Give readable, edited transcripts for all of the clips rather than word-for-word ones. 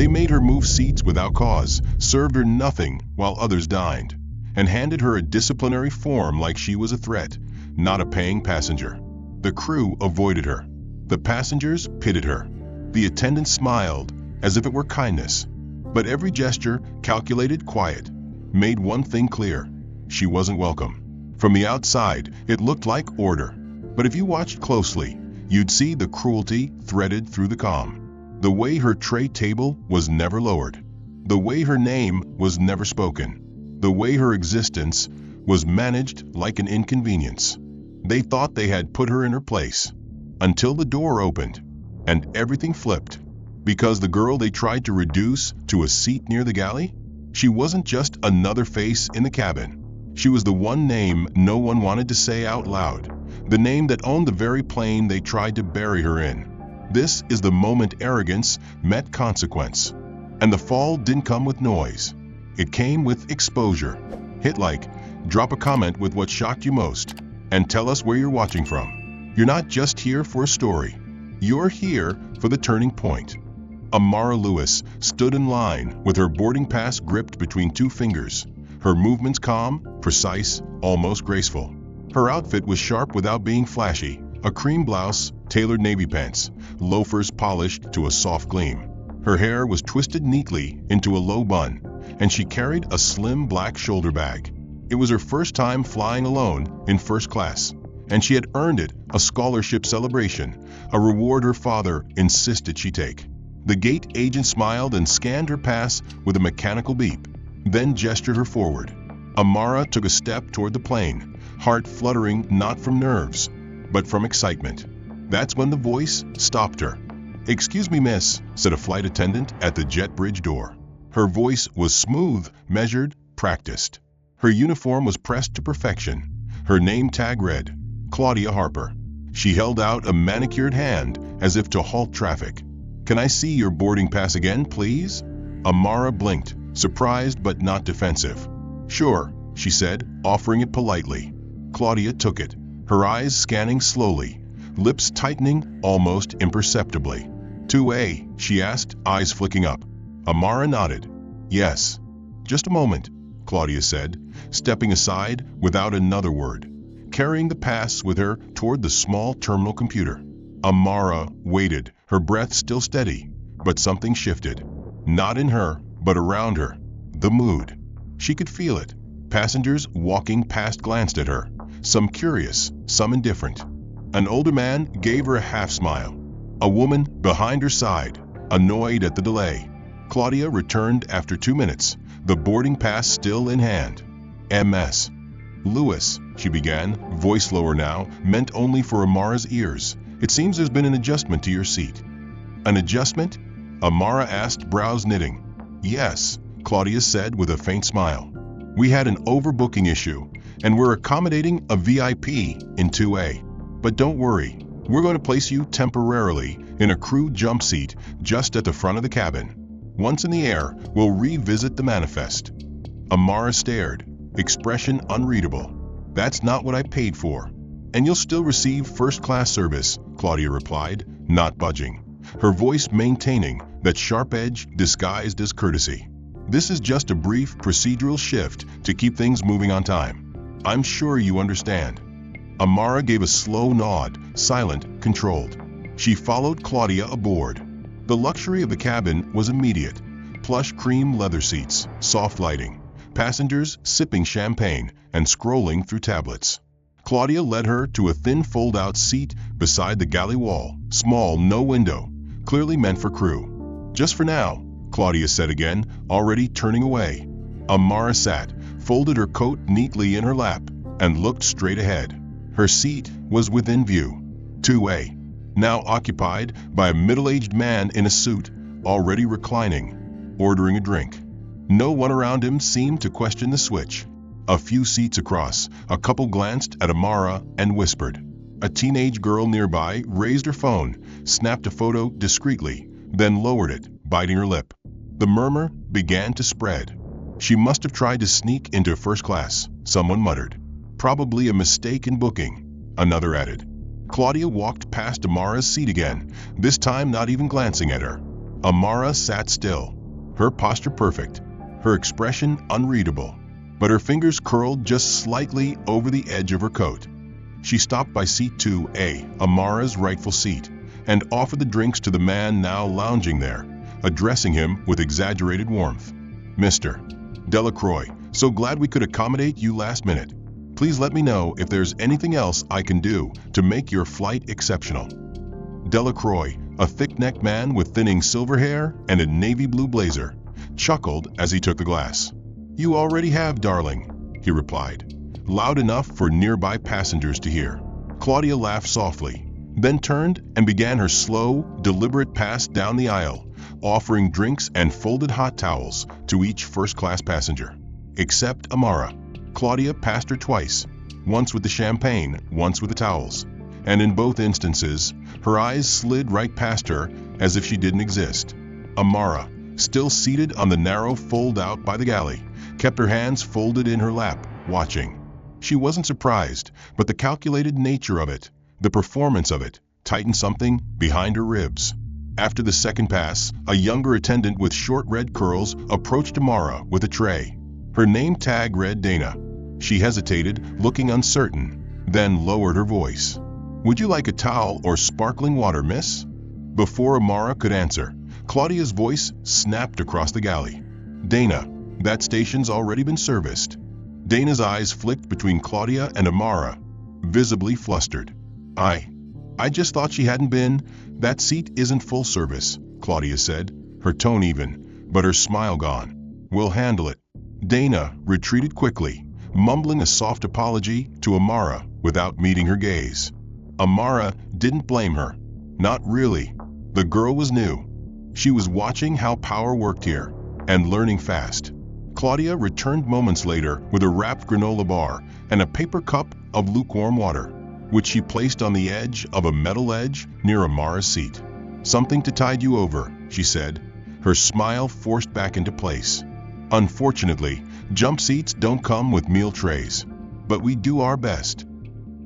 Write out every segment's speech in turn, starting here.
They made her move seats without cause, served her nothing while others dined, and handed her a disciplinary form like she was a threat, not a paying passenger. The crew avoided her. The passengers pitied her. The attendant smiled, as if it were kindness. But every gesture, calculated, quiet, made one thing clear: she wasn't welcome. From the outside, it looked like order. But if you watched closely, you'd see the cruelty threaded through the calm. The way her tray table was never lowered. The way her name was never spoken. The way her existence was managed like an inconvenience. They thought they had put her in her place, until the door opened, and everything flipped. Because the girl they tried to reduce to a seat near the galley, she wasn't just another face in the cabin. She was the one name no one wanted to say out loud, the name that owned the very plane they tried to bury her in. This is the moment arrogance met consequence. And the fall didn't come with noise. It came with exposure. Hit like, drop a comment with what shocked you most, and tell us where you're watching from. You're not just here for a story. You're here for the turning point. Amara Lewis stood in line with her boarding pass gripped between two fingers. Her movements calm, precise, almost graceful. Her outfit was sharp without being flashy. A cream blouse, tailored navy pants, loafers polished to a soft gleam. Her hair was twisted neatly into a low bun, and she carried a slim black shoulder bag. It was her first time flying alone in first class, and she had earned it, a scholarship celebration, a reward her father insisted she take. The gate agent smiled and scanned her pass with a mechanical beep, then gestured her forward. Amara took a step toward the plane, heart fluttering not from nerves, but from excitement. That's when the voice stopped her. "Excuse me, miss," said a flight attendant at the jet bridge door. Her voice was smooth, measured, practiced. Her uniform was pressed to perfection. Her name tag read, Claudia Harper. She held out a manicured hand as if to halt traffic. "Can I see your boarding pass again, please?" Amara blinked, surprised but not defensive. "Sure," she said, offering it politely. Claudia took it, her eyes scanning slowly, lips tightening almost imperceptibly. 2A, she asked, eyes flicking up. Amara nodded. "Yes." "Just a moment," Claudia said, stepping aside without another word, carrying the pass with her toward the small terminal computer. Amara waited, her breath still steady, but something shifted. Not in her, but around her. The mood. She could feel it. Passengers walking past glanced at her, some curious, some indifferent. An older man gave her a half-smile. A woman behind her sighed, annoyed at the delay. Claudia returned after 2 minutes, the boarding pass still in hand. "Ms. Lewis," she began, voice lower now, meant only for Amara's ears. "It seems there's been an adjustment to your seat." "An adjustment?" Amara asked, brows knitting. "Yes," Claudia said with a faint smile. "We had an overbooking issue, and we're accommodating a VIP in 2A. But don't worry, we're going to place you temporarily in a crew jump seat just at the front of the cabin. Once in the air, we'll revisit the manifest." Amara stared, expression unreadable. "That's not what I paid for." "And you'll still receive first-class service," Claudia replied, not budging, her voice maintaining that sharp edge disguised as courtesy. "This is just a brief procedural shift to keep things moving on time. I'm sure you understand." Amara gave a slow nod, silent, controlled. She followed Claudia aboard. The luxury of the cabin was immediate. Plush cream leather seats, soft lighting, passengers sipping champagne and scrolling through tablets. Claudia led her to a thin fold-out seat beside the galley wall, small, no window, clearly meant for crew. "Just for now," Claudia said again, already turning away. Amara sat, folded her coat neatly in her lap, and looked straight ahead. Her seat was within view. 2A, now occupied by a middle-aged man in a suit, already reclining, ordering a drink. No one around him seemed to question the switch. A few seats across, a couple glanced at Amara and whispered. A teenage girl nearby raised her phone, snapped a photo discreetly, then lowered it, biting her lip. The murmur began to spread. "She must have tried to sneak into first class," someone muttered. "Probably a mistake in booking," another added. Claudia walked past Amara's seat again, this time not even glancing at her. Amara sat still, her posture perfect, her expression unreadable, but her fingers curled just slightly over the edge of her coat. She stopped by seat 2A, Amara's rightful seat, and offered the drinks to the man now lounging there, addressing him with exaggerated warmth. "Mr. Delacroix, so glad we could accommodate you last minute. Please let me know if there's anything else I can do to make your flight exceptional." Delacroix, a thick-necked man with thinning silver hair and a navy blue blazer, chuckled as he took a glass. "You already have, darling," he replied, loud enough for nearby passengers to hear. Claudia laughed softly, then turned and began her slow, deliberate pass down the aisle, offering drinks and folded hot towels to each first-class passenger. Except Amara. Claudia passed her twice, once with the champagne, once with the towels, and in both instances, her eyes slid right past her as if she didn't exist. Amara, still seated on the narrow fold-out by the galley, kept her hands folded in her lap, watching. She wasn't surprised, but the calculated nature of it, the performance of it, tightened something behind her ribs. After the second pass, a younger attendant with short red curls approached Amara with a tray. Her name tag read Dana. She hesitated, looking uncertain, then lowered her voice. "Would you like a towel or sparkling water, miss?" Before Amara could answer, Claudia's voice snapped across the galley. "Dana, that station's already been serviced." Dana's eyes flicked between Claudia and Amara, visibly flustered. I just thought she hadn't been. That seat isn't full service," Claudia said, her tone even, but her smile gone. "We'll handle it." Dana retreated quickly, mumbling a soft apology to Amara without meeting her gaze. Amara didn't blame her. Not really. The girl was new. She was watching how power worked here, and learning fast. Claudia returned moments later with a wrapped granola bar and a paper cup of lukewarm water, which she placed on the edge of a metal ledge near Amara's seat. "Something to tide you over," she said, her smile forced back into place. "Unfortunately, jump seats don't come with meal trays, but we do our best."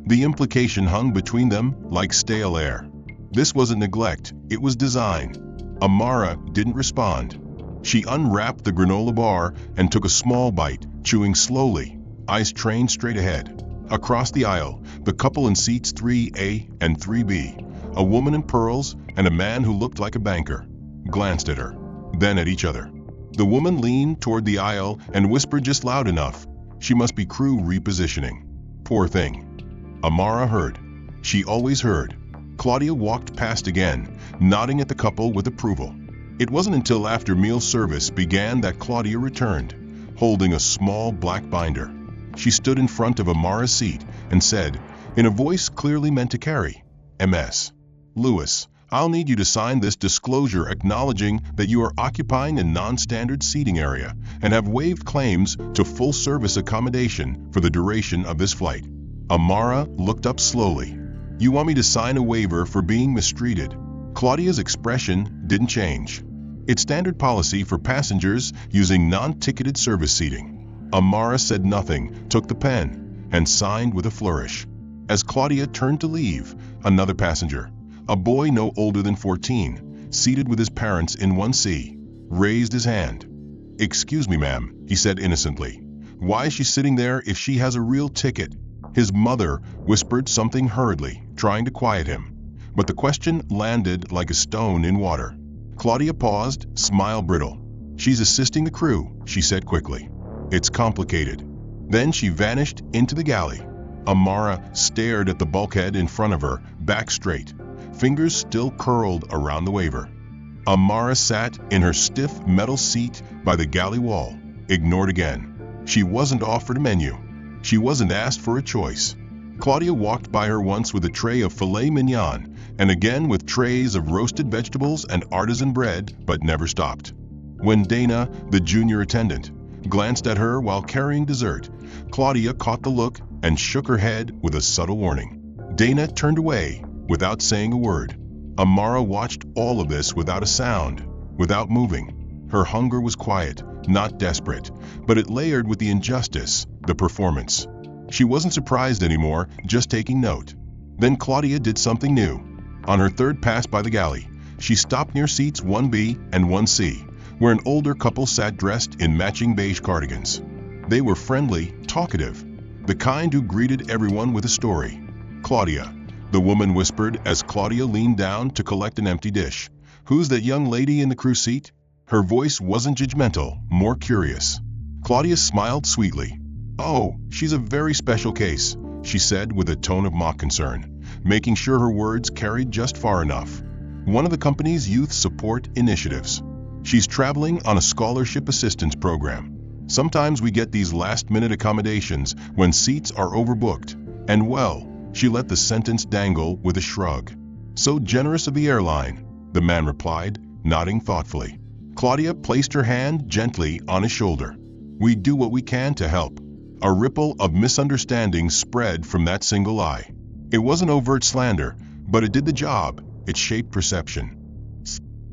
The implication hung between them like stale air. This wasn't neglect, it was design. Amara didn't respond. She unwrapped the granola bar and took a small bite, chewing slowly, eyes trained straight ahead. Across the aisle, the couple in seats 3A and 3B, a woman in pearls and a man who looked like a banker, glanced at her, then at each other. The woman leaned toward the aisle and whispered just loud enough, "She must be crew repositioning." Poor thing. Amara heard. She always heard. Claudia walked past again, nodding at the couple with approval. It wasn't until after meal service began that Claudia returned, holding a small black binder. She stood in front of Amara's seat and said, in a voice clearly meant to carry, "Ms. Lewis, I'll need you to sign this disclosure acknowledging that you are occupying a non-standard seating area and have waived claims to full-service accommodation for the duration of this flight." Amara looked up slowly. "You want me to sign a waiver for being mistreated?" Claudia's expression didn't change. It's standard policy for passengers using non-ticketed service seating. Amara said nothing, took the pen, and signed with a flourish. As Claudia turned to leave, another passenger, a boy no older than 14, seated with his parents in 1C, raised his hand. "Excuse me, ma'am," he said innocently. "Why is she sitting there if she has a real ticket?" His mother whispered something hurriedly, trying to quiet him, but the question landed like a stone in water. Claudia paused, smile brittle. "She's assisting the crew," she said quickly. "It's complicated." Then she vanished into the galley. Amara stared at the bulkhead in front of her, back straight, fingers still curled around the waiver. Amara sat in her stiff metal seat by the galley wall, ignored again. She wasn't offered a menu. She wasn't asked for a choice. Claudia walked by her once with a tray of filet mignon, and again with trays of roasted vegetables and artisan bread, but never stopped. When Dana, the junior attendant, glanced at her while carrying dessert, Claudia caught the look and shook her head with a subtle warning. Dana turned away without saying a word. Amara watched all of this without a sound, without moving. Her hunger was quiet, not desperate, but it layered with the injustice, the performance. She wasn't surprised anymore, just taking note. Then Claudia did something new. On her third pass by the galley, She stopped near seats 1B and 1C, where an older couple sat dressed in matching beige cardigans. They were friendly, talkative, the kind who greeted everyone with a story. "Claudia," the woman whispered as Claudia leaned down to collect an empty dish. "Who's that young lady in the crew seat?" Her voice wasn't judgmental, more curious. Claudia smiled sweetly. "Oh, she's a very special case," she said with a tone of mock concern, making sure her words carried just far enough. "One of the company's youth support initiatives. She's traveling on a scholarship assistance program. Sometimes we get these last-minute accommodations when seats are overbooked. And well," she let the sentence dangle with a shrug. "So generous of the airline," the man replied, nodding thoughtfully. Claudia placed her hand gently on his shoulder. "We do what we can to help." A ripple of misunderstanding spread from that single eye. It wasn't overt slander, but it did the job. It shaped perception.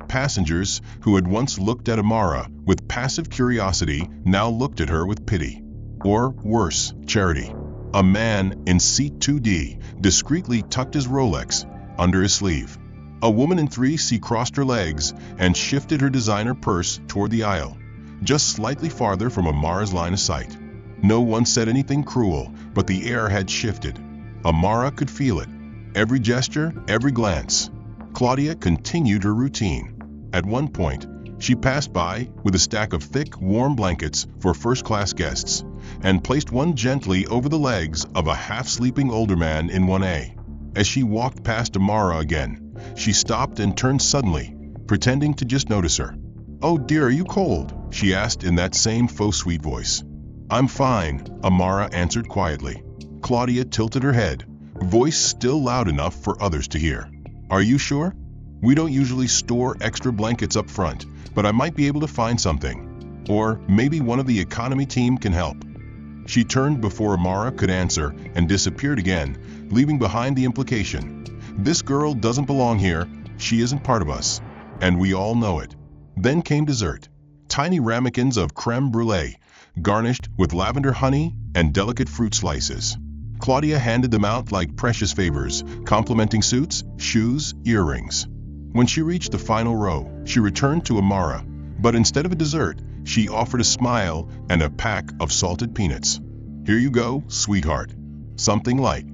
Passengers who had once looked at Amara with passive curiosity now looked at her with pity. Or, worse, charity. A man in seat 2D discreetly tucked his Rolex under his sleeve. A woman in 3C crossed her legs and shifted her designer purse toward the aisle, just slightly farther from Amara's line of sight. No one said anything cruel, but the air had shifted. Amara could feel it. Every gesture, every glance. Claudia continued her routine. At one point, she passed by with a stack of thick, warm blankets for first-class guests, and placed one gently over the legs of a half-sleeping older man in 1A. As she walked past Amara again, she stopped and turned suddenly, pretending to just notice her. "Oh dear, are you cold?" she asked in that same faux sweet voice. "I'm fine," Amara answered quietly. Claudia tilted her head, voice still loud enough for others to hear. "Are you sure? We don't usually store extra blankets up front, but I might be able to find something. Or maybe one of the economy team can help." She turned before Amara could answer and disappeared again, leaving behind the implication. This girl doesn't belong here, she isn't part of us. And we all know it. Then came dessert. Tiny ramekins of creme brulee, garnished with lavender honey and delicate fruit slices. Claudia handed them out like precious favors, complimenting suits, shoes, earrings. When she reached the final row, she returned to Amara, but instead of a dessert, she offered a smile and a pack of salted peanuts. "Here you go, sweetheart. Something light."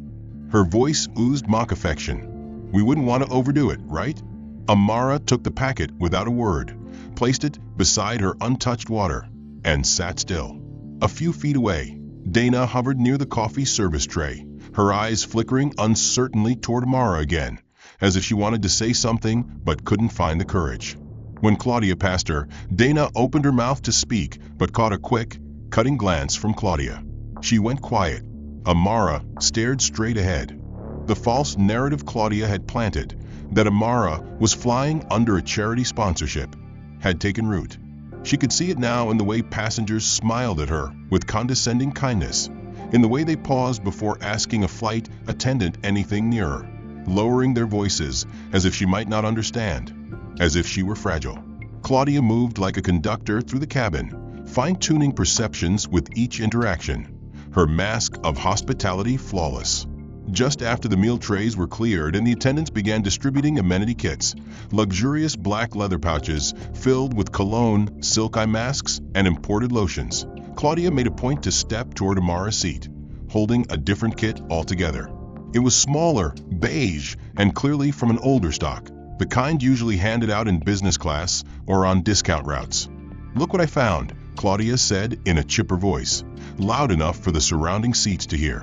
Her voice oozed mock affection. "We wouldn't want to overdo it, right?" Amara took the packet without a word, placed it beside her untouched water, and sat still. A few feet away, Dana hovered near the coffee service tray, her eyes flickering uncertainly toward Amara again, as if she wanted to say something but couldn't find the courage. When Claudia passed her, Dana opened her mouth to speak but caught a quick, cutting glance from Claudia. She went quiet. Amara stared straight ahead. The false narrative Claudia had planted, that Amara was flying under a charity sponsorship, had taken root. She could see it now in the way passengers smiled at her with condescending kindness, in the way they paused before asking a flight attendant anything nearer, lowering their voices as if she might not understand, as if she were fragile. Claudia moved like a conductor through the cabin, fine-tuning perceptions with each interaction, her mask of hospitality flawless. Just after the meal trays were cleared and the attendants began distributing amenity kits, luxurious black leather pouches filled with cologne, silk eye masks, and imported lotions, Claudia made a point to step toward Amara's seat, holding a different kit altogether. It was smaller, beige, and clearly from an older stock, the kind usually handed out in business class or on discount routes. "Look what I found," Claudia said in a chipper voice, loud enough for the surrounding seats to hear.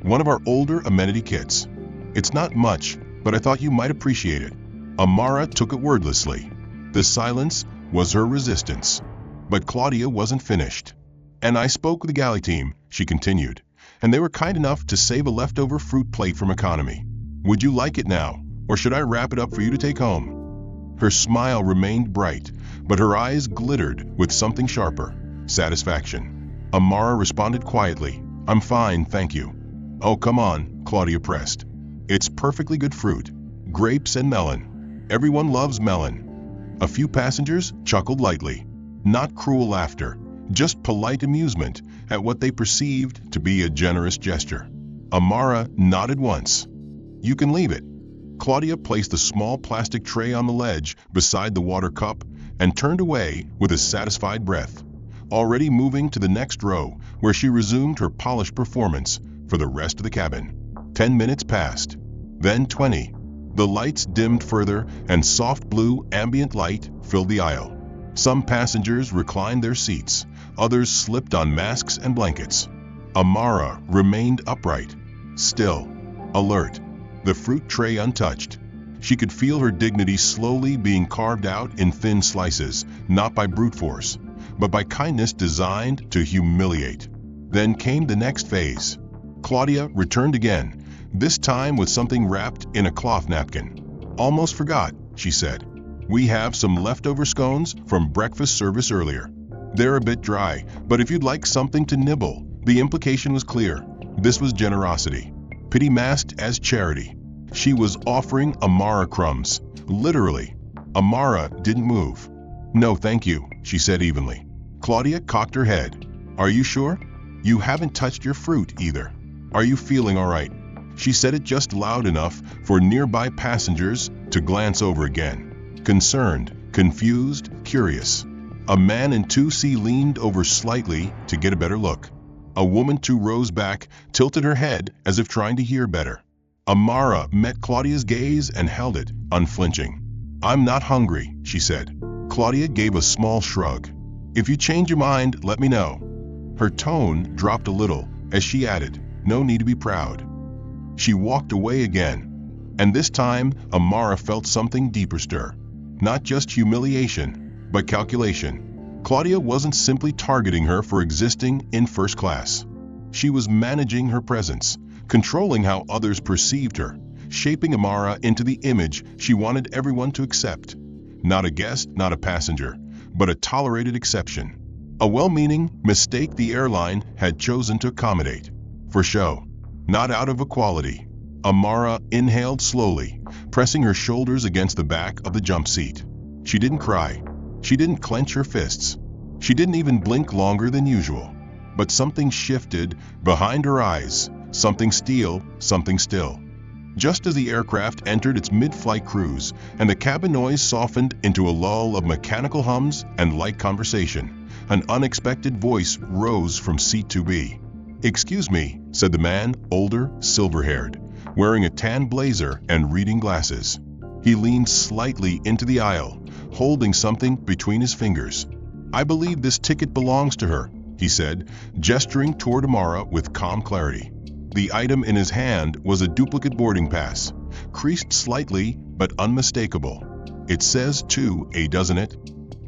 "One of our older amenity kits. It's not much, but I thought you might appreciate it." Amara took it wordlessly. The silence was her resistance. But Claudia wasn't finished. "And I spoke with the galley team," she continued, "and they were kind enough to save a leftover fruit plate from economy. Would you like it now, or should I wrap it up for you to take home?" Her smile remained bright, but her eyes glittered with something sharper, satisfaction. Amara responded quietly, "I'm fine, thank you." "Oh, come on," Claudia pressed. "It's perfectly good fruit. Grapes and melon. Everyone loves melon." A few passengers chuckled lightly. Not cruel laughter, just polite amusement at what they perceived to be a generous gesture. Amara nodded once. "You can leave it." Claudia placed the small plastic tray on the ledge beside the water cup and turned away with a satisfied breath, already moving to the next row where she resumed her polished performance for the rest of the cabin. 10 minutes passed, then 20. The lights dimmed further and soft blue ambient light filled the aisle. Some passengers reclined their seats, others slipped on masks and blankets. Amara remained upright, still, alert, the fruit tray untouched. She could feel her dignity slowly being carved out in thin slices, not by brute force, but by kindness designed to humiliate. Then came the next phase. Claudia returned again, this time with something wrapped in a cloth napkin. "Almost forgot," she said. "We have some leftover scones from breakfast service earlier. They're a bit dry, but if you'd like something to nibble." The implication was clear. This was generosity, pity masked as charity. She was offering Amara crumbs, literally. Amara didn't move. "No, thank you," she said evenly. Claudia cocked her head. "Are you sure? You haven't touched your fruit either. Are you feeling all right?" She said it just loud enough for nearby passengers to glance over again. Concerned, confused, curious. A man in 2C leaned over slightly to get a better look. A woman 2 rows back tilted her head as if trying to hear better. Amara met Claudia's gaze and held it, unflinching. "I'm not hungry," she said. Claudia gave a small shrug. "If you change your mind, let me know." Her tone dropped a little as she added, "No need to be proud." She walked away again, and this time Amara felt something deeper stir. Not just humiliation, but calculation. Claudia wasn't simply targeting her for existing in first class. She was managing her presence, controlling how others perceived her, shaping Amara into the image she wanted everyone to accept. Not a guest, not a passenger, but a tolerated exception. A well-meaning mistake the airline had chosen to accommodate. For show, not out of equality. Amara inhaled slowly, pressing her shoulders against the back of the jump seat. She didn't cry. She didn't clench her fists. She didn't even blink longer than usual. But something shifted behind her eyes, something still. Just as the aircraft entered its mid-flight cruise and the cabin noise softened into a lull of mechanical hums and light conversation, an unexpected voice rose from seat 2B. "Excuse me," said the man, older, silver-haired, wearing a tan blazer and reading glasses. He leaned slightly into the aisle, holding something between his fingers. "I believe this ticket belongs to her," he said, gesturing toward Amara with calm clarity. The item in his hand was a duplicate boarding pass, creased slightly but unmistakable. "It says 2A, doesn't it?"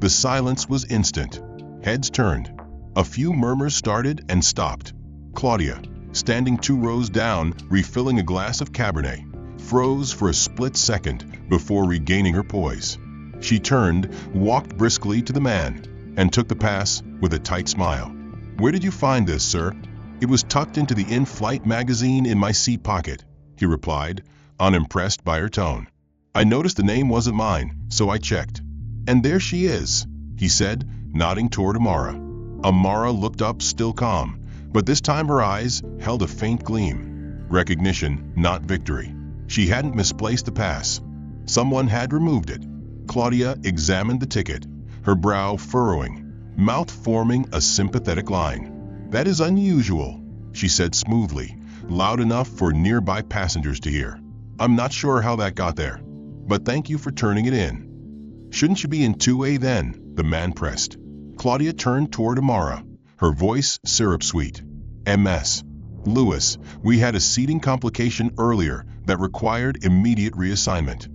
The silence was instant. Heads turned. A few murmurs started and stopped. Claudia, standing 2 rows down, refilling a glass of Cabernet, froze for a split second before regaining her poise. She turned, walked briskly to the man, and took the pass with a tight smile. "Where did you find this, sir?" "It was tucked into the in-flight magazine in my seat pocket," he replied, unimpressed by her tone. "I noticed the name wasn't mine, so I checked." "And there she is," he said, nodding toward Amara. Amara looked up, still calm, but this time her eyes held a faint gleam. Recognition, not victory. She hadn't misplaced the pass. Someone had removed it. Claudia examined the ticket, her brow furrowing, mouth forming a sympathetic line. "That is unusual," she said smoothly, loud enough for nearby passengers to hear. "I'm not sure how that got there, but thank you for turning it in." "Shouldn't you be in 2A then?" the man pressed. Claudia turned toward Amara, her voice syrup-sweet. "MS. Lewis, we had a seating complication earlier that required immediate reassignment.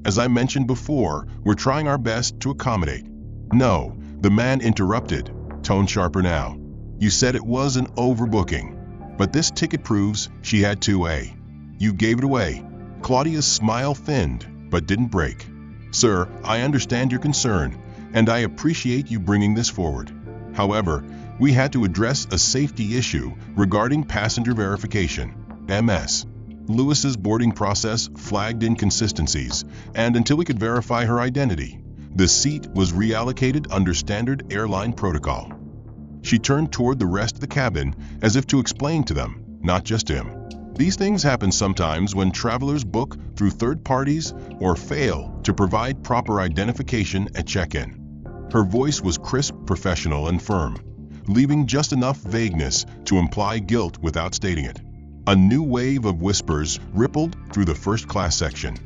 As I mentioned before, we're trying our best to accommodate." "No," the man interrupted, tone sharper now. "You said it was an overbooking, but this ticket proves she had 2A. You gave it away." Claudia's smile thinned, but didn't break. "Sir, I understand your concern, and I appreciate you bringing this forward. However, we had to address a safety issue regarding passenger verification. MS. Lewis's boarding process flagged inconsistencies, and until we could verify her identity, the seat was reallocated under standard airline protocol." She turned toward the rest of the cabin as if to explain to them, not just him. "These things happen sometimes when travelers book through through third parties or fail to provide proper identification at check-in. Her voice was crisp, professional, and firm, leaving just enough vagueness to imply guilt without stating it. A new wave of whispers rippled through the first-class section.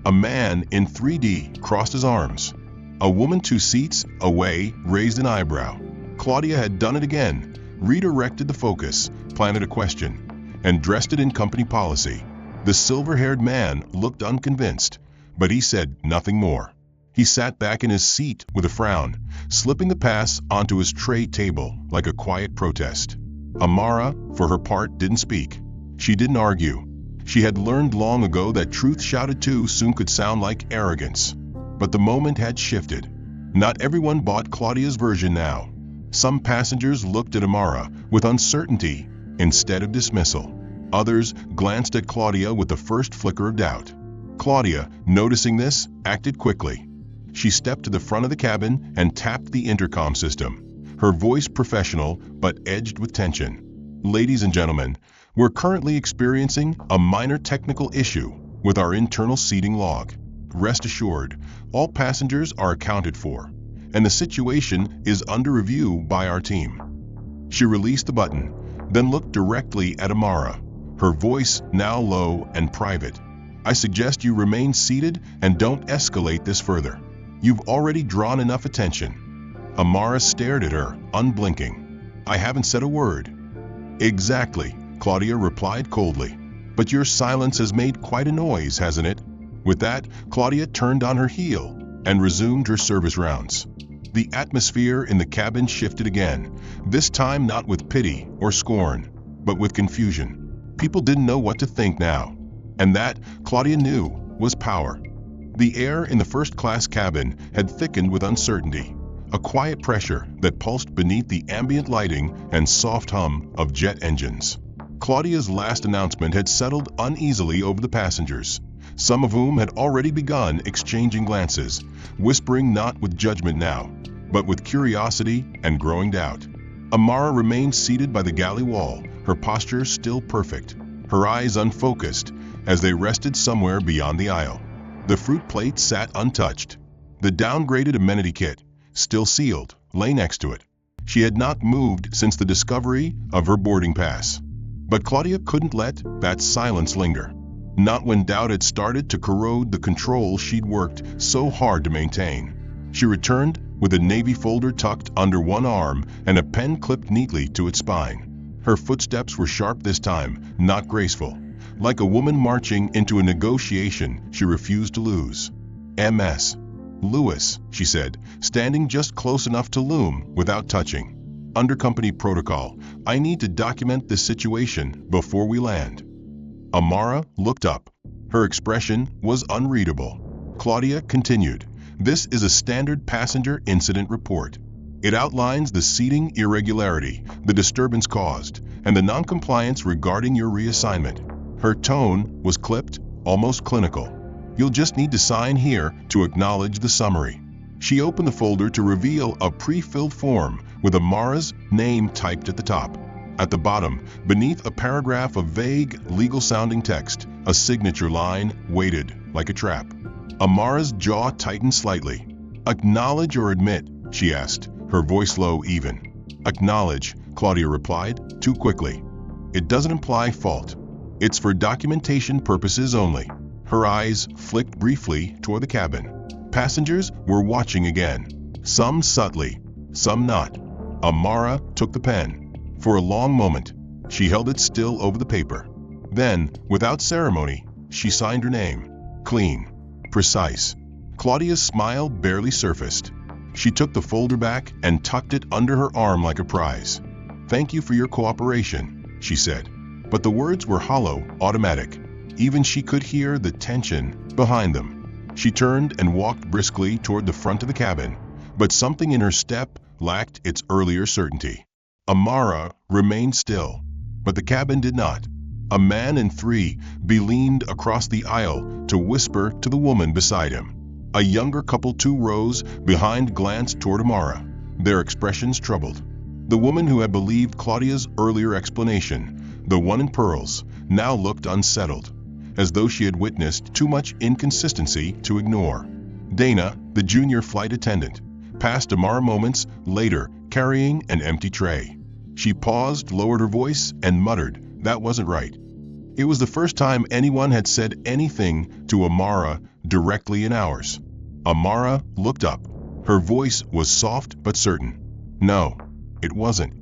A man in 3D crossed his arms. A woman 2 seats away raised an eyebrow. Claudia had done it again, redirected the focus, planted a question, and dressed it in company policy. The silver-haired man looked unconvinced, but he said nothing more. He sat back in his seat with a frown, slipping the pass onto his tray table like a quiet protest. Amara, for her part, didn't speak. She didn't argue. She had learned long ago that truth shouted too soon could sound like arrogance. But the moment had shifted. Not everyone bought Claudia's version now. Some passengers looked at Amara with uncertainty instead of dismissal. Others glanced at Claudia with the first flicker of doubt. Claudia, noticing this, acted quickly. She stepped to the front of the cabin and tapped the intercom system, her voice professional but edged with tension. Ladies and gentlemen, we're currently experiencing a minor technical issue with our internal seating log. Rest assured, all passengers are accounted for, and the situation is under review by our team. She released the button, then looked directly at Amara, her voice now low and private. I suggest you remain seated and don't escalate this further. You've already drawn enough attention. Amara stared at her, unblinking. I haven't said a word. Exactly, Claudia replied coldly. But your silence has made quite a noise, hasn't it? With that, Claudia turned on her heel and resumed her service rounds. The atmosphere in the cabin shifted again, this time not with pity or scorn, but with confusion. People didn't know what to think now, and that, Claudia knew, was power. The air in the first-class cabin had thickened with uncertainty, a quiet pressure that pulsed beneath the ambient lighting and soft hum of jet engines. Claudia's last announcement had settled uneasily over the passengers, some of whom had already begun exchanging glances, whispering not with judgment now, but with curiosity and growing doubt. Amara remained seated by the galley wall, her posture still perfect, her eyes unfocused as they rested somewhere beyond the aisle. The fruit plate sat untouched. The downgraded amenity kit, still sealed, lay next to it. She had not moved since the discovery of her boarding pass. But Claudia couldn't let that silence linger. Not when doubt had started to corrode the control she'd worked so hard to maintain. She returned with a navy folder tucked under one arm and a pen clipped neatly to its spine. Her footsteps were sharp this time, not graceful. Like a woman marching into a negotiation she refused to lose. "M.S. Lewis," she said, standing just close enough to loom without touching. "Under company protocol, I need to document this situation before we land." Amara looked up. Her expression was unreadable. Claudia continued, "This is a standard passenger incident report. It outlines the seating irregularity, the disturbance caused, and the noncompliance regarding your reassignment." Her tone was clipped, almost clinical. "You'll just need to sign here to acknowledge the summary." She opened the folder to reveal a pre-filled form with Amara's name typed at the top. At the bottom, beneath a paragraph of vague, legal-sounding text, a signature line waited like a trap. Amara's jaw tightened slightly. "Acknowledge or admit?" she asked, her voice low even. "Acknowledge," Claudia replied, too quickly. "It doesn't imply fault. It's for documentation purposes only." Her eyes flicked briefly toward the cabin. Passengers were watching again, some subtly, some not. Amara took the pen. For a long moment, she held it still over the paper. Then, without ceremony, she signed her name. Clean. Precise. Claudia's smile barely surfaced. She took the folder back and tucked it under her arm like a prize. "Thank you for your cooperation," she said. But the words were hollow, automatic. Even she could hear the tension behind them. She turned and walked briskly toward the front of the cabin, but something in her step lacked its earlier certainty. Amara remained still, but the cabin did not. A man in 3B leaned across the aisle to whisper to the woman beside him. A younger couple 2 rows behind glanced toward Amara, their expressions troubled. The woman who had believed Claudia's earlier explanation, the one in pearls, now looked unsettled. as though she had witnessed too much inconsistency to ignore. Dana, the junior flight attendant, passed Amara moments later carrying an empty tray. She paused, lowered her voice, and muttered, "That wasn't right." It was the first time anyone had said anything to Amara directly in hours. Amara looked up. Her voice was soft but certain. "No, it wasn't."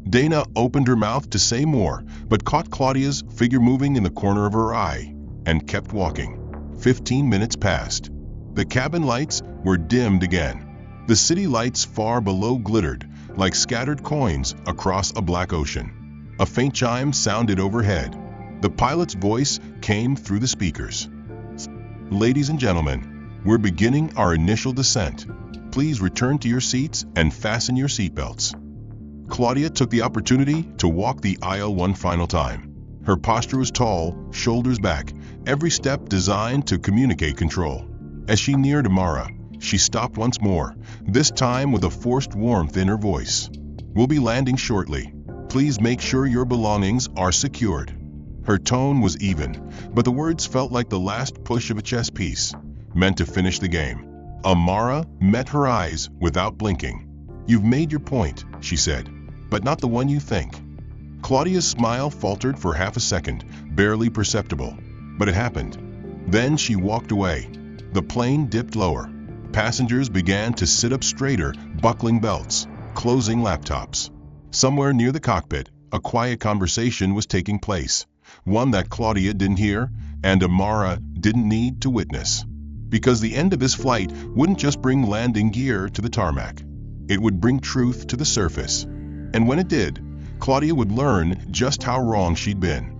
Dana opened her mouth to say more, but caught Claudia's figure moving in the corner of her eye and kept walking. 15 minutes passed. The cabin lights were dimmed again. The city lights far below glittered like scattered coins across a black ocean. A faint chime sounded overhead. The pilot's voice came through the speakers. "Ladies and gentlemen, we're beginning our initial descent. Please return to your seats and fasten your seatbelts." Claudia took the opportunity to walk the aisle one final time. Her posture was tall, shoulders back, every step designed to communicate control. As she neared Amara, she stopped once more, this time with a forced warmth in her voice. "We'll be landing shortly. Please make sure your belongings are secured." Her tone was even, but the words felt like the last push of a chess piece, meant to finish the game. Amara met her eyes without blinking. "You've made your point," she said, "but not the one you think." Claudia's smile faltered for half a second, barely perceptible, but it happened. Then she walked away. The plane dipped lower. Passengers began to sit up straighter, buckling belts, closing laptops. Somewhere near the cockpit, a quiet conversation was taking place, one that Claudia didn't hear and Amara didn't need to witness. Because the end of this flight wouldn't just bring landing gear to the tarmac. It would bring truth to the surface. And when it did, Claudia would learn just how wrong she'd been.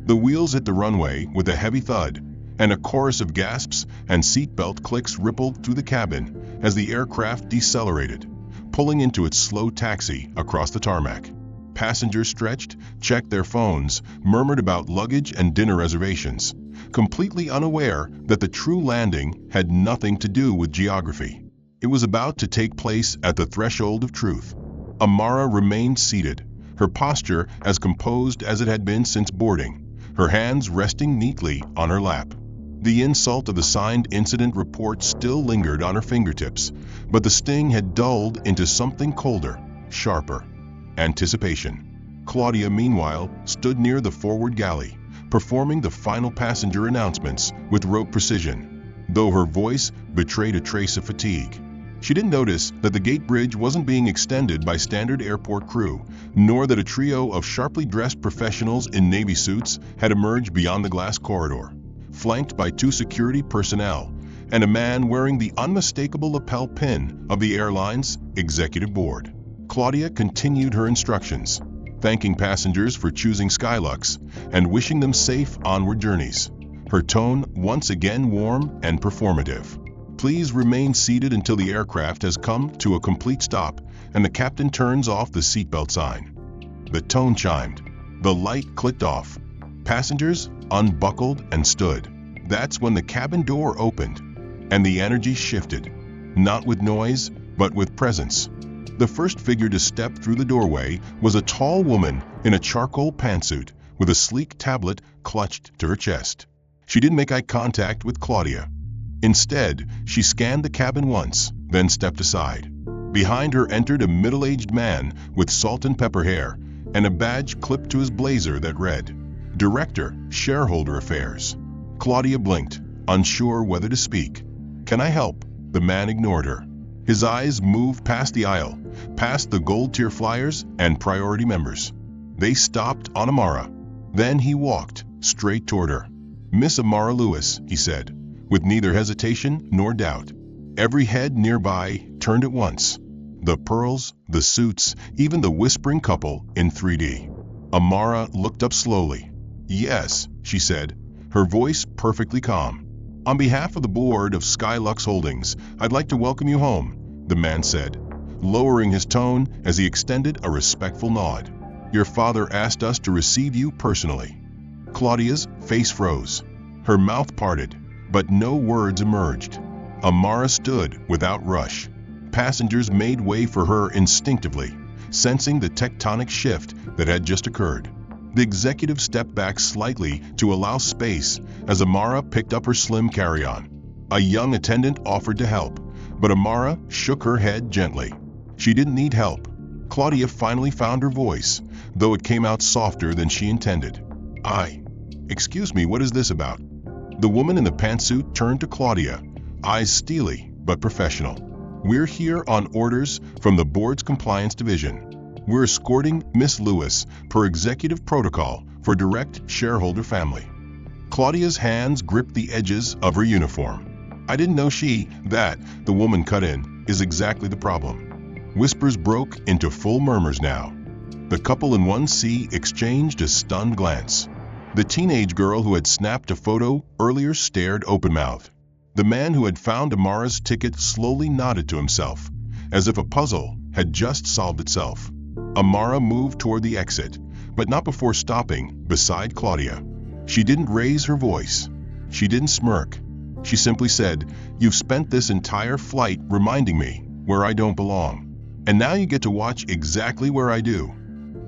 The wheels hit the runway with a heavy thud, and a chorus of gasps and seatbelt clicks rippled through the cabin as the aircraft decelerated, pulling into its slow taxi across the tarmac. Passengers stretched, checked their phones, murmured about luggage and dinner reservations, completely unaware that the true landing had nothing to do with geography. It was about to take place at the threshold of truth. Amara remained seated, her posture as composed as it had been since boarding, her hands resting neatly on her lap. The insult of the signed incident report still lingered on her fingertips, but the sting had dulled into something colder, sharper. Anticipation. Claudia, meanwhile, stood near the forward galley, performing the final passenger announcements with rote precision, though her voice betrayed a trace of fatigue. She didn't notice that the gate bridge wasn't being extended by standard airport crew, nor that a trio of sharply dressed professionals in navy suits had emerged beyond the glass corridor, flanked by 2 security personnel and a man wearing the unmistakable lapel pin of the airline's executive board. Claudia continued her instructions, thanking passengers for choosing Skylux and wishing them safe onward journeys, her tone once again warm and performative. "Please remain seated until the aircraft has come to a complete stop and the captain turns off the seatbelt sign." The tone chimed. The light clicked off. Passengers unbuckled and stood. That's when the cabin door opened, and the energy shifted, not with noise, but with presence. The first figure to step through the doorway was a tall woman in a charcoal pantsuit with a sleek tablet clutched to her chest. She didn't make eye contact with Claudia. Instead, she scanned the cabin once, then stepped aside. Behind her entered a middle-aged man with salt and pepper hair and a badge clipped to his blazer that read, "Director, Shareholder Affairs." Claudia blinked, unsure whether to speak. "Can I help?" The man ignored her. His eyes moved past the aisle, past the gold-tier flyers and priority members. They stopped on Amara. Then he walked straight toward her. "Miss Amara Lewis," he said, with neither hesitation nor doubt. Every head nearby turned at once. The pearls, the suits, even the whispering couple in 3D. Amara looked up slowly. "Yes," she said, her voice perfectly calm. "On behalf of the board of Skylux Holdings, I'd like to welcome you home," the man said, lowering his tone as he extended a respectful nod. "Your father asked us to receive you personally." Claudia's face froze. Her mouth parted, but no words emerged. Amara stood without rush. Passengers made way for her instinctively, sensing the tectonic shift that had just occurred. The executive stepped back slightly to allow space as Amara picked up her slim carry-on. A young attendant offered to help, but Amara shook her head gently. She didn't need help. Claudia finally found her voice, though it came out softer than she intended. Excuse me, what is this about? The woman in the pantsuit turned to Claudia, eyes steely but professional. We're here on orders from the board's compliance division. We're escorting Miss Lewis per executive protocol for direct shareholder family. Claudia's hands gripped the edges of her uniform. I didn't know that, the woman cut in, is exactly the problem. Whispers broke into full murmurs now. The couple in 1C exchanged a stunned glance. The teenage girl who had snapped a photo earlier stared open-mouthed. The man who had found Amara's ticket slowly nodded to himself, as if a puzzle had just solved itself. Amara moved toward the exit, but not before stopping beside Claudia. She didn't raise her voice. She didn't smirk. She simply said, "You've spent this entire flight reminding me where I don't belong. And now you get to watch exactly where I do."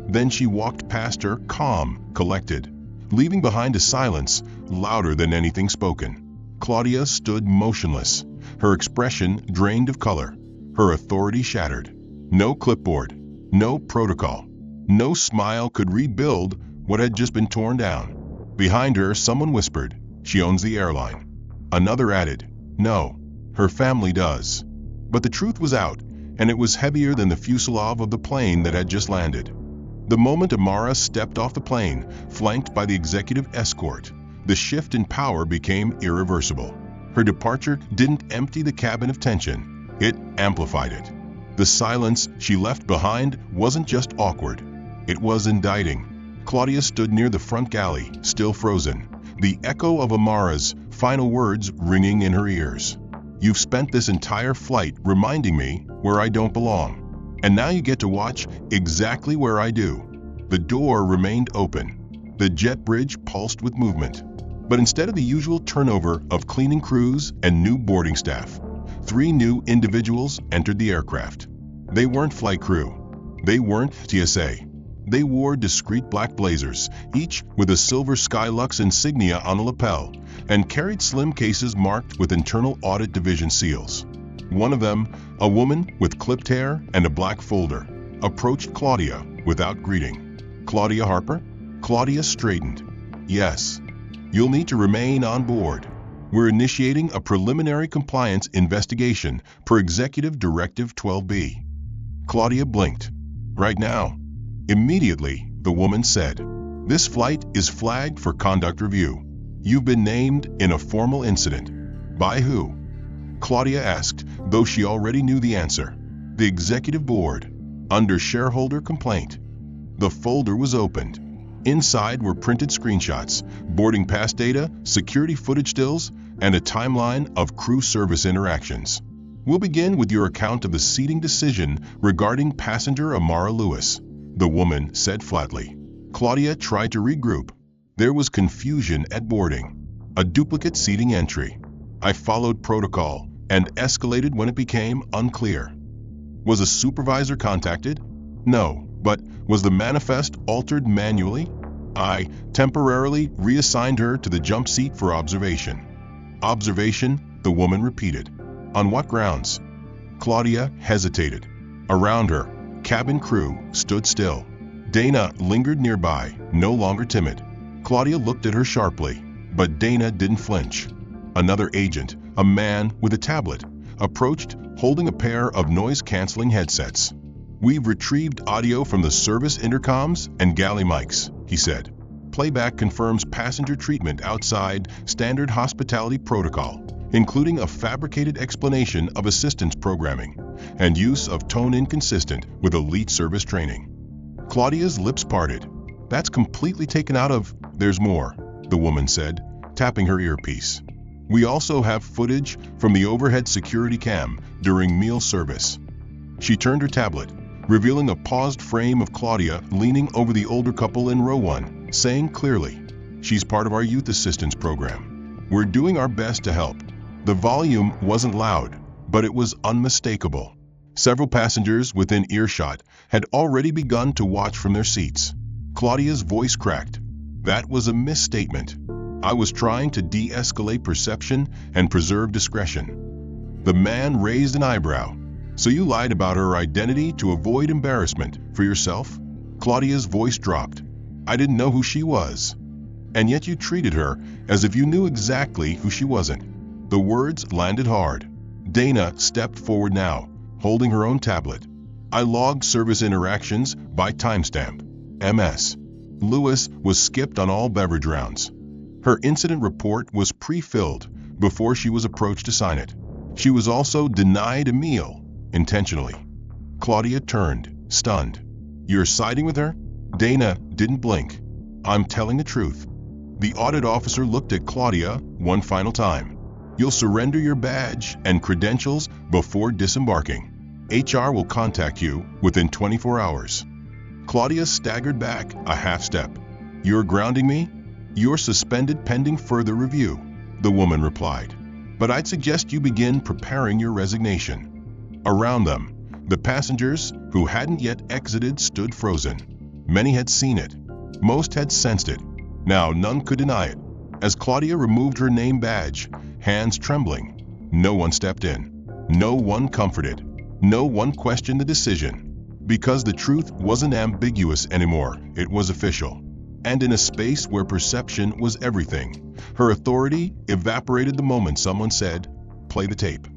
Then she walked past her, calm, collected, leaving behind a silence louder than anything spoken. Claudia stood motionless, her expression drained of color, her authority shattered. No clipboard, no protocol, no smile could rebuild what had just been torn down. Behind her, someone whispered, "She owns the airline." Another added, "No, her family does." But the truth was out, and it was heavier than the fuselage of the plane that had just landed. The moment Amara stepped off the plane, flanked by the executive escort, the shift in power became irreversible. Her departure didn't empty the cabin of tension, it amplified it. The silence she left behind wasn't just awkward, it was indicting. Claudia stood near the front galley, still frozen, the echo of Amara's final words ringing in her ears. "You've spent this entire flight reminding me where I don't belong. And now you get to watch exactly where I do." The door remained open. The jet bridge pulsed with movement. But instead of the usual turnover of cleaning crews and new boarding staff, 3 new individuals entered the aircraft. They weren't flight crew. They weren't TSA. They wore discreet black blazers, each with a silver Skylux insignia on the lapel, and carried slim cases marked with Internal Audit Division seals. One of them, a woman with clipped hair and a black folder, approached Claudia without greeting. "Claudia Harper?" Claudia straightened. "Yes. You'll need to remain on board. We're initiating a preliminary compliance investigation per Executive Directive 12B. Claudia blinked. "Right now?" Immediately, the woman said, "This flight is flagged for conduct review. You've been named in a formal incident." "By who?" Claudia asked, though she already knew the answer. "The Executive Board, under shareholder complaint." The folder was opened. Inside were printed screenshots, boarding pass data, security footage stills, and a timeline of crew service interactions. "We'll begin with your account of the seating decision regarding passenger Amara Lewis," the woman said flatly. Claudia tried to regroup. There was confusion at boarding. A duplicate seating entry. "I followed protocol and escalated when it became unclear." Was a supervisor contacted? No, but was the manifest altered manually? "I temporarily reassigned her to the jump seat for observation." "Observation?" the woman repeated. "On what grounds?" Claudia hesitated. Around her, cabin crew stood still. Dana lingered nearby, no longer timid. Claudia looked at her sharply, but Dana didn't flinch. Another agent, a man with a tablet, approached, holding a pair of noise-canceling headsets. "We've retrieved audio from the service intercoms and galley mics," he said. "Playback confirms passenger treatment outside standard hospitality protocol, including a fabricated explanation of assistance programming and use of tone inconsistent with elite service training." Claudia's lips parted. "That's completely taken out of..." "There's more," the woman said, tapping her earpiece. "We also have footage from the overhead security cam during meal service." She turned her tablet, revealing a paused frame of Claudia leaning over the older couple in row 1, saying clearly, "She's part of our youth assistance program. We're doing our best to help." The volume wasn't loud, but it was unmistakable. Several passengers within earshot had already begun to watch from their seats. Claudia's voice cracked. That was a misstatement. I was trying to de-escalate perception and preserve discretion. The man raised an eyebrow. So you lied about her identity to avoid embarrassment for yourself? Claudia's voice dropped. I didn't know who she was. And yet you treated her as if you knew exactly who she wasn't. The words landed hard. Dana stepped forward now, holding her own tablet. I logged service interactions by timestamp. MS. Lewis was skipped on all beverage rounds. Her incident report was pre-filled before she was approached to sign it. She was also denied a meal, intentionally. Claudia turned, stunned. You're siding with her? Dana didn't blink. I'm telling the truth. The audit officer looked at Claudia one final time. You'll surrender your badge and credentials before disembarking. HR will contact you within 24 hours. Claudia staggered back a half step. You're grounding me? You're suspended pending further review, the woman replied. But I'd suggest you begin preparing your resignation. Around them, the passengers who hadn't yet exited stood frozen. Many had seen it. Most had sensed it. Now none could deny it. As Claudia removed her name badge, hands trembling, no one stepped in. No one comforted. No one questioned the decision. Because the truth wasn't ambiguous anymore, it was official. And in a space where perception was everything, her authority evaporated the moment someone said, "Play the tape."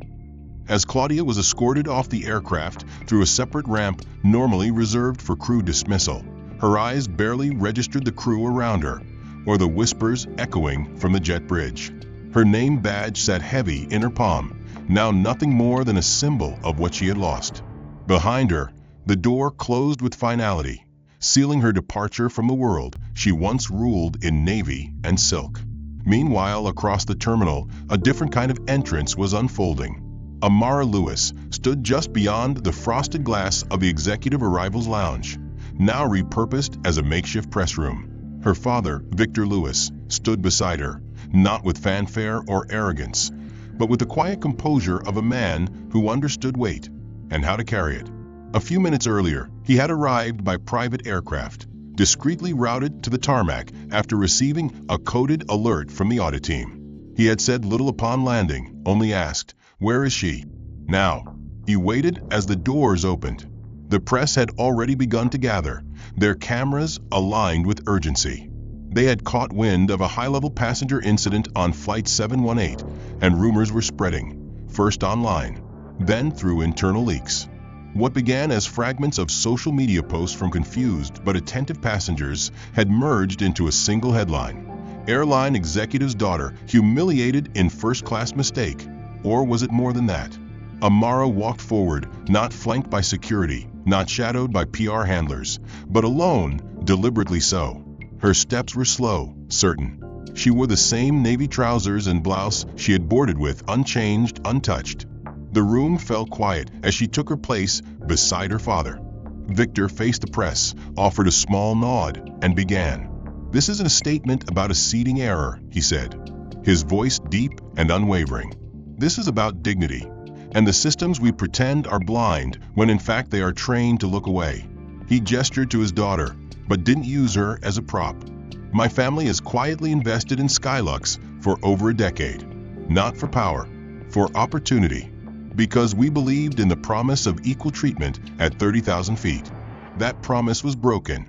As Claudia was escorted off the aircraft through a separate ramp normally reserved for crew dismissal, her eyes barely registered the crew around her, or the whispers echoing from the jet bridge. Her name badge sat heavy in her palm, now nothing more than a symbol of what she had lost. Behind her, the door closed with finality, sealing her departure from the world she once ruled in navy and silk. Meanwhile, across the terminal, a different kind of entrance was unfolding. Amara Lewis stood just beyond the frosted glass of the executive arrivals lounge, now repurposed as a makeshift press room. Her father, Victor Lewis, stood beside her, not with fanfare or arrogance, but with the quiet composure of a man who understood weight and how to carry it. A few minutes earlier, he had arrived by private aircraft, discreetly routed to the tarmac after receiving a coded alert from the audit team. He had said little upon landing, only asked, "Where is she?" Now, he waited as the doors opened. The press had already begun to gather, their cameras aligned with urgency. They had caught wind of a high-level passenger incident on Flight 718, and rumors were spreading, first online, then through internal leaks. What began as fragments of social media posts from confused but attentive passengers had merged into a single headline. Airline executive's daughter humiliated in first-class mistake. Or was it more than that? Amara walked forward, not flanked by security, not shadowed by PR handlers, but alone, deliberately so. Her steps were slow, certain. She wore the same navy trousers and blouse she had boarded with, unchanged, untouched. The room fell quiet as she took her place beside her father. Victor faced the press, offered a small nod, and began. "This isn't a statement about a seating error," he said, his voice deep and unwavering. "This is about dignity, and the systems we pretend are blind when in fact they are trained to look away." He gestured to his daughter, but didn't use her as a prop. "My family is quietly invested in Skylux for over a decade. Not for power, for opportunity. Because we believed in the promise of equal treatment at 30,000 feet. That promise was broken."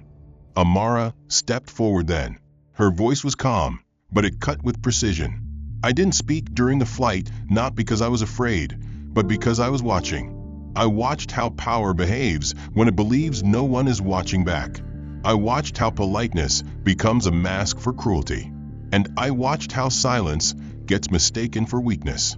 Amara stepped forward then. Her voice was calm, but it cut with precision. "I didn't speak during the flight, not because I was afraid, but because I was watching. I watched how power behaves when it believes no one is watching back. I watched how politeness becomes a mask for cruelty. And I watched how silence gets mistaken for weakness."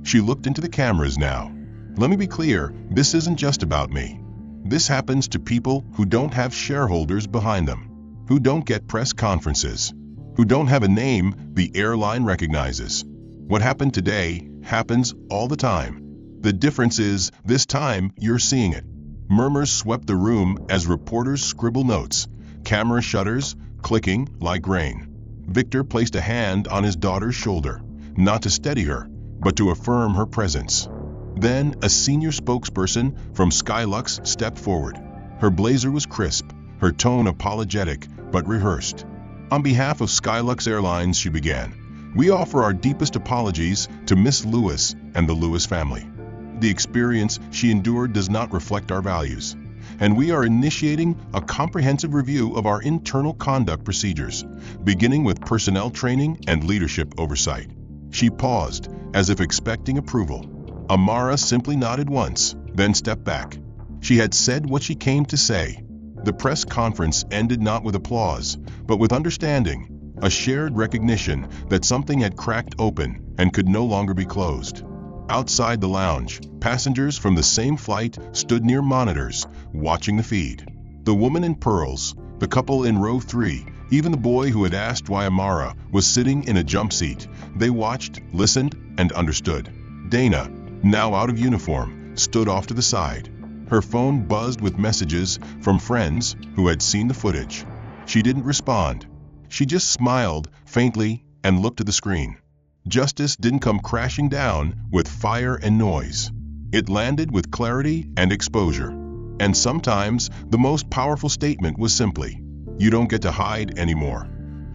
She looked into the cameras now. "Let me be clear, this isn't just about me. This happens to people who don't have shareholders behind them, who don't get press conferences, who don't have a name the airline recognizes. What happened today happens all the time. The difference is, this time you're seeing it." Murmurs swept the room as reporters scribbled notes, camera shutters clicking like rain. Victor placed a hand on his daughter's shoulder, not to steady her, but to affirm her presence. Then a senior spokesperson from Skylux stepped forward. Her blazer was crisp, her tone apologetic but rehearsed. On behalf of Skylux Airlines, she began, "We offer our deepest apologies to Miss Lewis and the Lewis family. The experience she endured does not reflect our values, and we are initiating a comprehensive review of our internal conduct procedures, beginning with personnel training and leadership oversight." She paused, as if expecting approval. Amara simply nodded once, then stepped back. She had said what she came to say. The press conference ended not with applause, but with understanding, a shared recognition that something had cracked open and could no longer be closed. Outside the lounge, passengers from the same flight stood near monitors, watching the feed. The woman in pearls, the couple in row 3, even the boy who had asked why Amara was sitting in a jump seat, they watched, listened, and understood. Dana, now out of uniform, stood off to the side. Her phone buzzed with messages from friends who had seen the footage. She didn't respond. She just smiled faintly and looked at the screen. Justice didn't come crashing down with fire and noise. It landed with clarity and exposure. And sometimes the most powerful statement was simply, "You don't get to hide anymore."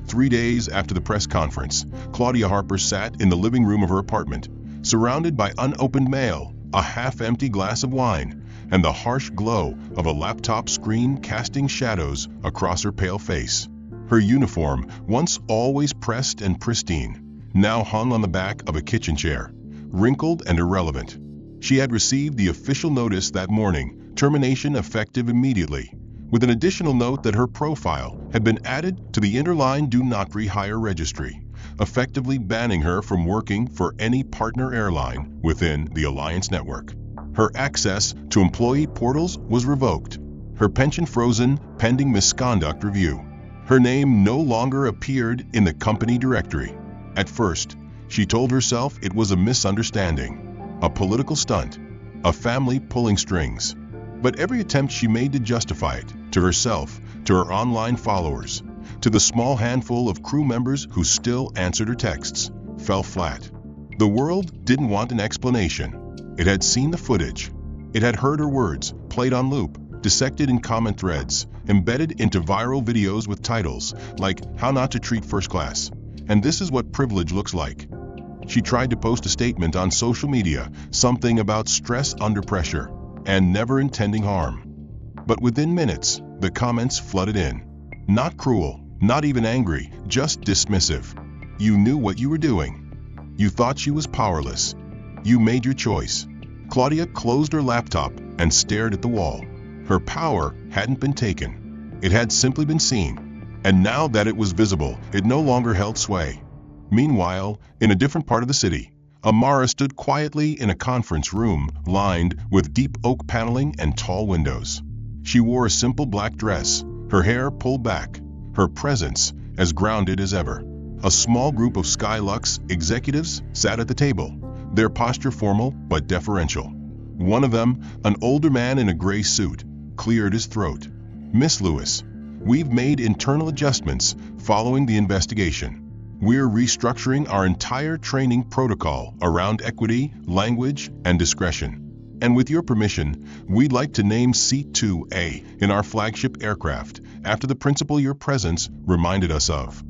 3 days after the press conference, Claudia Harper sat in the living room of her apartment, surrounded by unopened mail, a half-empty glass of wine, and the harsh glow of a laptop screen casting shadows across her pale face. Her uniform, once always pressed and pristine, now hung on the back of a kitchen chair, wrinkled and irrelevant. She had received the official notice that morning, termination effective immediately, with an additional note that her profile had been added to the Airline Do Not Rehire registry, effectively banning her from working for any partner airline within the Alliance network. Her access to employee portals was revoked, her pension frozen pending misconduct review. Her name no longer appeared in the company directory. At first, she told herself it was a misunderstanding, a political stunt, a family pulling strings. But every attempt she made to justify it, to herself, to her online followers, to the small handful of crew members who still answered her texts, fell flat. The world didn't want an explanation. It had seen the footage. It had heard her words, played on loop, dissected in comment threads, embedded into viral videos with titles like "How Not to Treat First Class," and "This is what privilege looks like." She tried to post a statement on social media, something about stress under pressure, and never intending harm. But within minutes, the comments flooded in. Not cruel, not even angry, just dismissive. You knew what you were doing. You thought she was powerless. You made your choice. Claudia closed her laptop and stared at the wall. Her power hadn't been taken. It had simply been seen. And now that it was visible, it no longer held sway. Meanwhile, in a different part of the city, Amara stood quietly in a conference room lined with deep oak paneling and tall windows. She wore a simple black dress, her hair pulled back, her presence as grounded as ever. A small group of Skylux executives sat at the table, their posture formal but deferential. One of them, an older man in a gray suit, cleared his throat. "Miss Lewis, we've made internal adjustments following the investigation. We're restructuring our entire training protocol around equity, language, and discretion. And with your permission, we'd like to name Seat 2A in our flagship aircraft after the principle your presence reminded us of."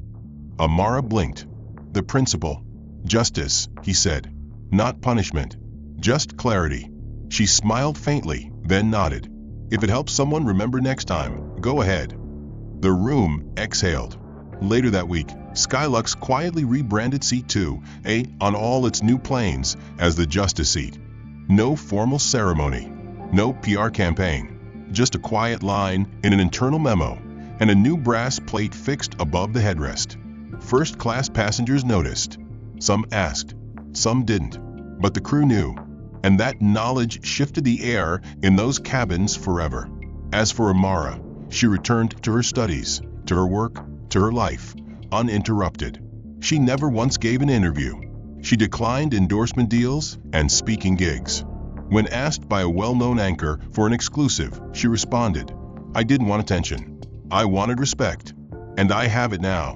Amara blinked. "The principle. Justice," he said. "Not punishment. Just clarity." She smiled faintly, then nodded. "If it helps someone remember next time, go ahead." The room exhaled. Later that week, Skylux quietly rebranded Seat 2A on all its new planes as the Justice Seat. No formal ceremony, no PR campaign, just a quiet line in an internal memo and a new brass plate fixed above the headrest. First-class passengers noticed. Some asked, some didn't, but the crew knew, and that knowledge shifted the air in those cabins forever. As for Amara, she returned to her studies, to her work, to her life, uninterrupted. She never once gave an interview. She declined endorsement deals and speaking gigs. When asked by a well-known anchor for an exclusive, she responded, "I didn't want attention. I wanted respect. And I have it now."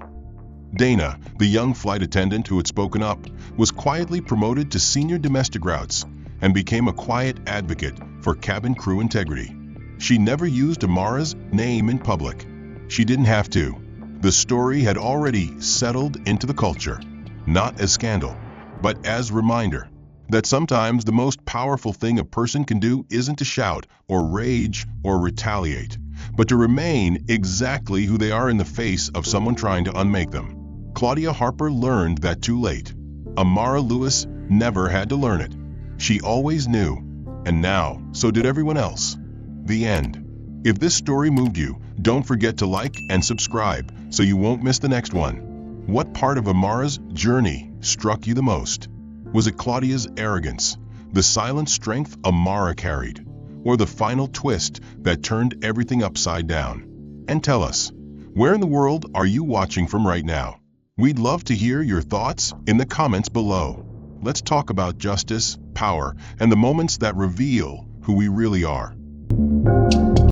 Dana, the young flight attendant who had spoken up, was quietly promoted to senior domestic routes and became a quiet advocate for cabin crew integrity. She never used Amara's name in public. She didn't have to. The story had already settled into the culture, not as scandal, but as reminder that sometimes the most powerful thing a person can do isn't to shout or rage or retaliate, but to remain exactly who they are in the face of someone trying to unmake them. Claudia Harper learned that too late. Amara Lewis never had to learn it. She always knew, and now, so did everyone else. The end. If this story moved you, don't forget to like and subscribe so you won't miss the next one. What part of Amara's journey struck you the most? Was it Claudia's arrogance, the silent strength Amara carried, or the final twist that turned everything upside down? And tell us, where in the world are you watching from right now? We'd love to hear your thoughts in the comments below. Let's talk about justice, power, and the moments that reveal who we really are.